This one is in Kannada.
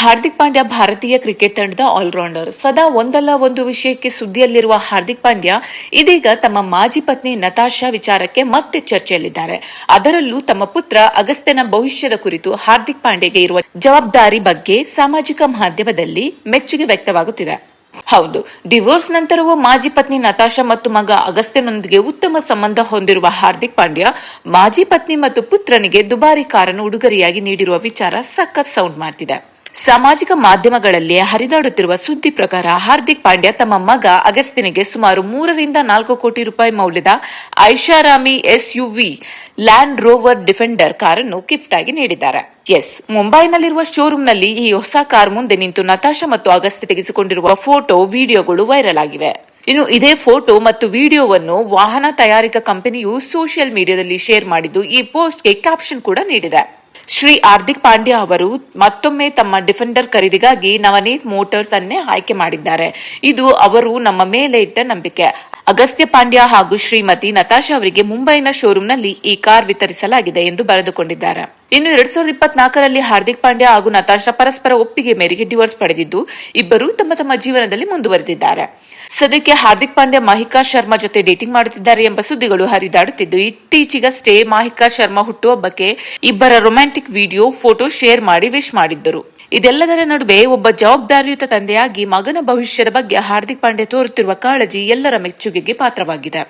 ಹಾರ್ದಿಕ್ ಪಾಂಡ್ಯ ಭಾರತೀಯ ಕ್ರಿಕೆಟ್ ತಂಡದ ಆಲ್ರೌಂಡರ್. ಸದಾ ಒಂದಲ್ಲ ಒಂದು ವಿಷಯಕ್ಕೆ ಸುದ್ದಿಯಲ್ಲಿರುವ ಹಾರ್ದಿಕ್ ಪಾಂಡ್ಯ ಇದೀಗ ತಮ್ಮ ಮಾಜಿ ಪತ್ನಿ ನತಾಶಾ ವಿಚಾರಕ್ಕೆ ಮತ್ತೆ ಚರ್ಚೆಯಲ್ಲಿದ್ದಾರೆ. ಅದರಲ್ಲೂ ತಮ್ಮ ಪುತ್ರ ಅಗಸ್ತ್ಯನ ಭವಿಷ್ಯದ ಕುರಿತು ಹಾರ್ದಿಕ್ ಪಾಂಡ್ಯಗೆ ಇರುವ ಜವಾಬ್ದಾರಿ ಬಗ್ಗೆ ಸಾಮಾಜಿಕ ಮಾಧ್ಯಮದಲ್ಲಿ ಮೆಚ್ಚುಗೆ ವ್ಯಕ್ತವಾಗುತ್ತಿದೆ. ಹೌದು, ಡಿವೋರ್ಸ್ ನಂತರವೂ ಮಾಜಿ ಪತ್ನಿ ನತಾಶಾ ಮತ್ತು ಮಗ ಅಗಸ್ತ್ಯನೊಂದಿಗೆ ಉತ್ತಮ ಸಂಬಂಧ ಹೊಂದಿರುವ ಹಾರ್ದಿಕ್ ಪಾಂಡ್ಯ ಮಾಜಿ ಪತ್ನಿ ಮತ್ತು ಪುತ್ರನಿಗೆ ದುಬಾರಿ ಕಾರನ್ನು ಉಡುಗೊರೆಯಾಗಿ ನೀಡಿರುವ ವಿಚಾರ ಸಖತ್ ಸೌಂಡ್ ಮಾಡ್ತಿದೆ. ಸಾಮಾಜಿಕ ಮಾಧ್ಯಮಗಳಲ್ಲಿ ಹರಿದಾಡುತ್ತಿರುವ ಸುದ್ದಿ ಪ್ರಕಾರ ಹಾರ್ದಿಕ್ ಪಾಂಡ್ಯ ತಮ್ಮ ಮಗ ಅಗಸ್ತ್ಯನಿಗೆ ಸುಮಾರು 3-4 ಕೋಟಿ ರೂಪಾಯಿ ಮೌಲ್ಯದ ಐಷಾರಾಮಿ SUV ಲ್ಯಾಂಡ್ ರೋವರ್ ಡಿಫೆಂಡರ್ ಕಾರನ್ನು ಗಿಫ್ಟ್ ಆಗಿ ನೀಡಿದ್ದಾರೆ. ಮುಂಬೈನಲ್ಲಿರುವ ಶೋರೂಂನಲ್ಲಿ ಈ ಹೊಸ ಕಾರ್ ಮುಂದೆ ನಿಂತು ನತಾಶಾ ಮತ್ತು ಅಗಸ್ತ್ಯ ತೆಗೆಸಿಕೊಂಡಿರುವ ಫೋಟೋ, ವಿಡಿಯೋಗಳು ವೈರಲ್ ಆಗಿವೆ. ಇನ್ನು ಇದೇ ಫೋಟೋ ಮತ್ತು ವಿಡಿಯೋವನ್ನು ವಾಹನ ತಯಾರಿಕಾ ಕಂಪನಿಯು ಸೋಷಿಯಲ್ ಮೀಡಿಯಾದಲ್ಲಿ ಶೇರ್ ಮಾಡಿದ್ದು, ಈ ಪೋಸ್ಟ್ಗೆ ಕ್ಯಾಪ್ಷನ್ ಕೂಡ ನೀಡಿದೆ. ಶ್ರೀ ಹಾರ್ದಿಕ್ ಪಾಂಡ್ಯ ಅವರು ಮತ್ತೊಮ್ಮೆ ತಮ್ಮ ಡಿಫೆಂಡರ್ ಖರೀದಿಗಾಗಿ ನವನೀತ್ ಮೋಟಾರ್ಸ್ ಅನ್ನೇ ಆಯ್ಕೆ ಮಾಡಿದ್ದಾರೆ. ಇದು ಅವರು ನಮ್ಮ ಮೇಲೆ ಇಟ್ಟ ನಂಬಿಕೆ. ಅಗಸ್ತ್ಯ ಪಾಂಡ್ಯ ಹಾಗೂ ಶ್ರೀಮತಿ ನತಾಶಾ ಅವರಿಗೆ ಮುಂಬೈನ ಶೋರೂಂನಲ್ಲಿ ಈ ಕಾರ್ ವಿತರಿಸಲಾಗಿದೆ ಎಂದು ಬರೆದುಕೊಂಡಿದ್ದಾರೆ. ಇನ್ನು 2024ರಲ್ಲಿ ಹಾರ್ದಿಕ್ ಪಾಂಡ್ಯ ಹಾಗೂ ನತಾಶಾ ಪರಸ್ಪರ ಒಪ್ಪಿಗೆ ಮೇರೆಗೆ ಡಿವೋರ್ಸ್ ಪಡೆದಿದ್ದು, ಇಬ್ಬರು ತಮ್ಮ ತಮ್ಮ ಜೀವನದಲ್ಲಿ ಮುಂದುವರೆದಿದ್ದಾರೆ. ಸದ್ಯಕ್ಕೆ ಹಾರ್ದಿಕ್ ಪಾಂಡ್ಯ ಮಾಹಿಕಾ ಶರ್ಮಾ ಜೊತೆ ಡೇಟಿಂಗ್ ಮಾಡುತ್ತಿದ್ದಾರೆ ಎಂಬ ಸುದ್ದಿಗಳು ಹರಿದಾಡುತ್ತಿದ್ದು, ಇತ್ತೀಚೆಗಷ್ಟೇ ಮಾಹಿಕಾ ಶರ್ಮಾ ಹುಟ್ಟುಹಬ್ಬಕ್ಕೆ ಇಬ್ಬರ ರೊಮ್ಯಾಂಟಿಕ್ ವಿಡಿಯೋ, ಫೋಟೋ ಶೇರ್ ಮಾಡಿ ವಿಶ್ ಮಾಡಿದ್ದರು. ಇದೆಲ್ಲದರ ನಡುವೆ ಒಬ್ಬ ಜವಾಬ್ದಾರಿಯುತ ತಂದೆಯಾಗಿ ಮಗನ ಭವಿಷ್ಯದ ಬಗ್ಗೆ ಹಾರ್ದಿಕ್ ಪಾಂಡ್ಯ ತೋರುತ್ತಿರುವ ಕಾಳಜಿ ಎಲ್ಲರ ಮೆಚ್ಚುಗೆಗೆ ಪಾತ್ರವಾಗಿದೆ.